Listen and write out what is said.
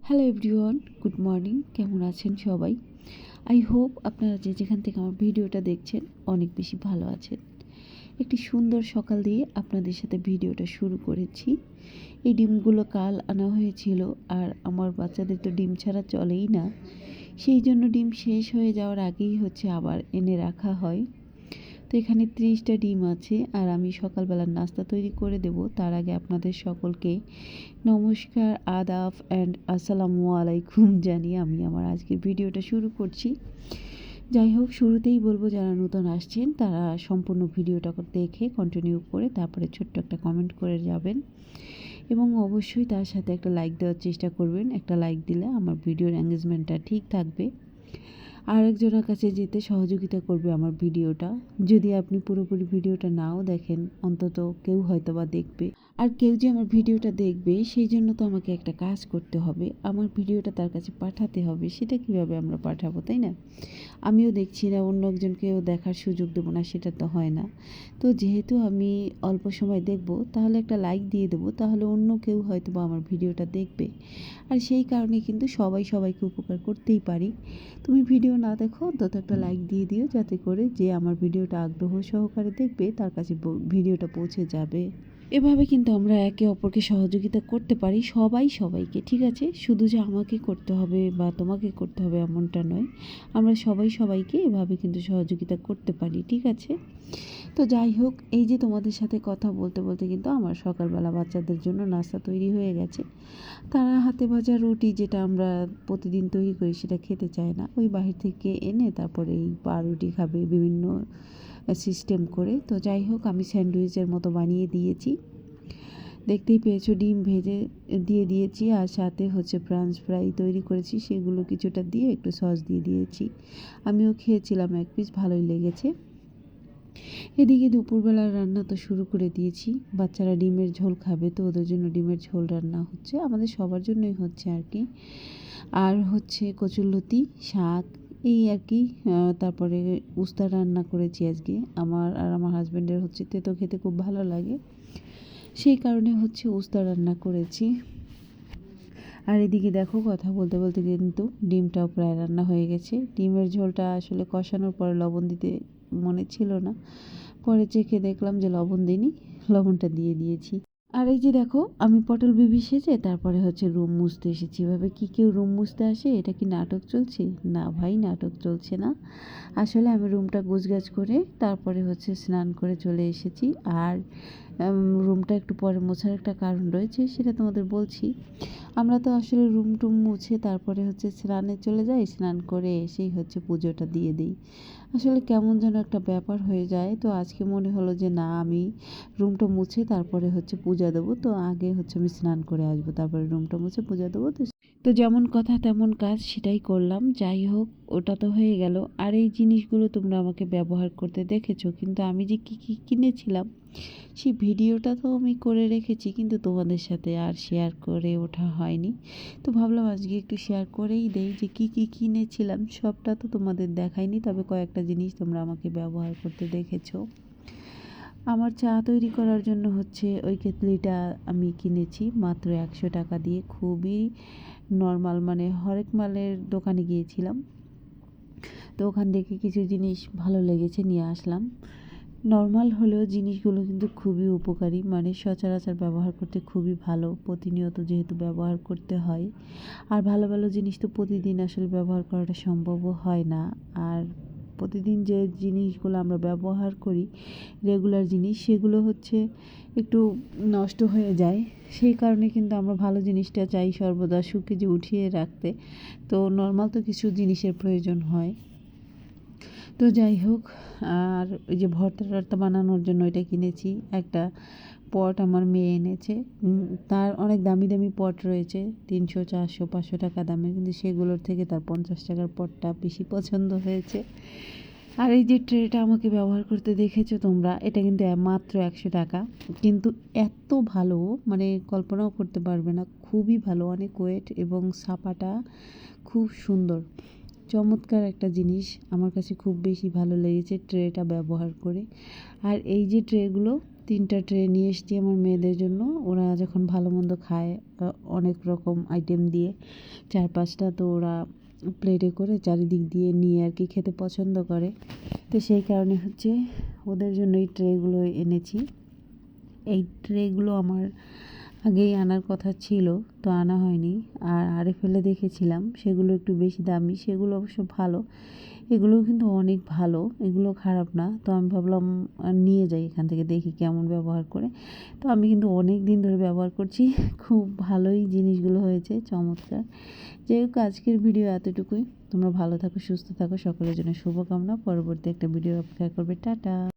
Hello everyone, good morning. কেমন আছেন সবাই? আই হোপ আপনারা যেখান থেকে আমার ভিডিওটা দেখছেন অনেক বেশি ভালো আছেন। একটি সুন্দর সকাল দিয়ে আপনাদের সাথে ভিডিওটা শুরু করেছি। এই ডিমগুলো কাল আনা হয়েছিল, আর আমার বাচ্চাদের তো ডিম ছাড়া চলেই না। সেই জন্য ডিম শেষ হয়ে যাওয়ার আগেই আবার এনে রাখা হয়। তো এখানে 30টা ডিম আছে, আর আমি সকালবেলার নাস্তা তৈরি করে দেব। তার আগে আপনাদের সকলকে নমস্কার, আদাব অ্যান্ড আসসালামু আলাইকুম জানিয়ে আমি আমার আজকের ভিডিওটা শুরু করছি। যাই হোক, শুরুতেই বলবো যারা নতুন আসছেন তারা সম্পূর্ণ ভিডিওটা দেখে কন্টিনিউ করে তারপরে ছোট্ট একটা কমেন্ট করে যাবেন, এবং অবশ্যই তার সাথে একটা লাইক দেওয়ার চেষ্টা করবেন। একটা লাইক দিলে আমার ভিডিওর এঙ্গেজমেন্টটা ঠিক থাকবে, আরেকজনের কাছে যেতে সহযোগিতা করবে আমার ভিডিওটা। যদি আপনি পুরোপুরি ভিডিওটা নাও দেখেন, অন্তত কেউ হয়তো বা দেখবে। আর কেউ যে আমার ভিডিওটা দেখবে সেই জন্য তো আমাকে একটা কাজ করতে হবে, আমার ভিডিওটা তার কাছে পাঠাতে হবে। সেটা কিভাবে আমরা পাঠাবো, তাই না? আমিও দেখছি না, অন্য একজনকেও দেখার সুযোগ দেবো না, সেটা তো হয় না। তো যেহেতু আমি অল্প সময় দেখব, তাহলে একটা লাইক দিয়ে দেবো, তাহলে অন্য কেউ হয়তো বা আমার ভিডিওটা দেখবে। আর সেই কারণে কিন্তু সবাইকে উপকার করতেই পারি। তুমি ভিডিও না দেখো, অন্তত একটা লাইক দিয়ে দিও, যাতে করে যে আমার ভিডিওটা আগ্রহ সহকারে দেখবে তার কাছে ভিডিওটা পৌঁছে যাবে। এভাবে কিন্তু আমরা একে অপরকে সহযোগিতা করতে পারি, সবাইকে। ঠিক আছে, শুধু যে আমাকে করতে হবে বা তোমাকে করতে হবে এমনটা নয়, আমরা সবাইকে এভাবে কিন্তু সহযোগিতা করতে পারি। ঠিক আছে, তো যাই হোক, এই যে তোমাদের সাথে কথা বলতে বলতে কিন্তু আমার সকালবেলা বাচ্চাদের জন্য নাস্তা তৈরি হয়ে গেছে। তারা হাতে ভাজা রুটি, যেটা আমরা প্রতিদিন তৈরি করি, সেটা খেতে চায় না। ওই বাহির থেকে এনে তারপরে এই পাউরুটি খাবে বিভিন্ন সিস্টেম করে। তো যাই হোক, আমি স্যান্ডউইচের মতো বানিয়ে দিয়েছি। দেখতেই পেয়েছো, ডিম ভেজে দিয়ে দিয়েছি, আর সাথে ফ্রেঞ্চ ফ্রাই তৈরি করেছি, সেগুলো কিছুটা দিয়ে একটু সস দিয়ে দিয়েছি। আমিও খেয়েছিলাম এক পিস, ভালোই লেগেছে। এদিকে দুপুরবেলার রান্না তো শুরু করে দিয়েছি। বাচ্চারা ডিমের ঝোল খাবে, তো ওদের জন্য ডিমের ঝোল রান্না হচ্ছে, আমাদের সবার জন্যই হচ্ছে আর কি। আর কচুরলতি, শাক, এই আর কি। তারপরে উস্তা রান্না করেছি আজকে। আমার হাজব্যান্ডের তেতো খেতে খুব ভালো লাগে, সেই কারণে উস্তা রান্না করেছি। আর এদিকে দেখো, কথা বলতে বলতে কিন্তু ডিমটাও প্রায় রান্না হয়ে গেছে। ডিমের ঝোলটা আসলে কষানোর পরে লবণ দিতে মনে ছিল না, পরে চেখে দেখলাম যে লবণ দিইনি, লবণটা দিয়ে দিয়েছি। আর এই যে দেখো, আমি পটল বিবি সেজে তারপরে রুম মুছতে এসেছি। এভাবে কি কেউ রুম মুছতে আসে? এটা কি নাটক চলছে? না ভাই, নাটক চলছে না। আসলে আমি রুমটা গোছগাছ করে তারপরে স্নান করে চলে এসেছি। আর রুমটা একটু পরে মোছার একটা কারণ রয়েছে, সেটা তোমাদের বলছি। আমরা তো আসলে রুম টুম মুছে তারপরে স্নানে চলে যাই, স্নান করে এসেই পুজোটা দিয়ে দিই। আসলে কেমন যেন একটা ব্যাপার হয়ে যায়। তো আজকে মনে হলো যে না, আমি রুমটা মুছে তারপরে পূজা দেবো। তো আগে আমি স্নান করে আসবো, তারপরে রুমটা মুছে পূজা দেবো। তো যেমন কথা তেমন কাজ, সেটাই করলাম। যাই হোক, ওটা তো হয়ে গেল। আর এই জিনিসগুলো তোমরা আমাকে ব্যবহার করতে দেখেছো, কিন্তু আমি যে কী কী কিনেছিলাম সেই ভিডিওটা তো আমি করে রেখেছি, কিন্তু তোমাদের সাথে আর শেয়ার করে ওঠা হয়নি। তো ভাবলাম আজকে একটু শেয়ার করেই দেই যে কী কী কিনেছিলাম। সবটা তো তোমাদের দেখাইনি, তবে কয়েকটা জিনিস তোমরা আমাকে ব্যবহার করতে দেখেছো। আমার চা তৈরি করার জন্য ওই কেতলিটা আমি কিনেছি মাত্র 100 টাকা দিয়ে। খুবই নর্মাল, মানে হরেক মালের দোকানে গিয়েছিলাম, তো ওখান থেকে কিছু জিনিস ভালো লেগেছে, নিয়ে আসলাম। নর্মাল হলেও জিনিসগুলো কিন্তু খুবই উপকারী, মানে সচরাচর ব্যবহার করতে খুবই ভালো, প্রতিনিয়ত যেহেতু ব্যবহার করতে হয়। আর ভালো ভালো জিনিস তো প্রতিদিন আসলে ব্যবহার করাটা সম্ভবও হয় না। আর প্রতিদিন যে জিনিসগুলো আমরা ব্যবহার করি, রেগুলার জিনিস, সেগুলো একটু নষ্ট হয়ে যায়। সেই কারণে কিন্তু আমরা ভালো জিনিসটা চাই সর্বদা যে উঠিয়ে রাখতে। তো নর্মাল তো কিছু জিনিসের প্রয়োজন হয়। তো যাই হোক, আর ওই যে ভর্তা টর্তা বানানোর জন্য এটা কিনেছি। একটা পট আমার মেয়ে এনেছে, তার অনেক দামি দামি পট রয়েছে, 300, 400, 500 টাকা দামের, কিন্তু সেগুলোর থেকে তার 50 টাকার পটটা বেশি পছন্দ হয়েছে। আর এই যে ট্রেটা আমাকে ব্যবহার করতে দেখেছো তোমরা, এটা কিন্তু মাত্র 100 টাকা, কিন্তু এত ভালো, মানে কল্পনাও করতে পারবে না। খুবই ভালো, অনেক ওয়েট, এবং ছাপাটা খুব সুন্দর, চমৎকার একটা জিনিস। আমার কাছে খুব বেশি ভালো লেগেছে ট্রেটা ব্যবহার করে। আর এই যে ট্রেগুলো, 3টা ট্রে নিয়ে এসেছি আমার মেয়েদের জন্য। ওরা যখন ভালো মন্দ খায় অনেক রকম আইটেম দিয়ে 4-5টা, তো ওরা প্লেটে করে চারিদিক দিয়ে নিয়ে আর কি খেতে পছন্দ করে। তো সেই কারণে হচ্ছে ওদের জন্য এই ট্রেগুলো এনেছি। এই ট্রেগুলো আমার আগেই আনার কথা ছিল, তো আনা হয়নি। আর আরএফএলে দেখেছিলাম সেগুলো একটু বেশি দামি, সেগুলো অবশ্য ভালো। এগুলোও কিন্তু অনেক ভালো, এগুলো খারাপ না। তো আমি ভাবলাম নিয়ে যাই এখান থেকে, দেখি কেমন ব্যবহার করে। তো আমি কিন্তু অনেক দিন ধরে ব্যবহার করছি, খুব ভালোই জিনিসগুলো হয়েছে, চমৎকার। যাই হোক, আজকের ভিডিও এতটুকুই। তোমরা ভালো থাকো, সুস্থ থাকো, সকলের জন্য শুভকামনা। পরবর্তী একটা ভিডিও অপেক্ষা করবে। টাটা।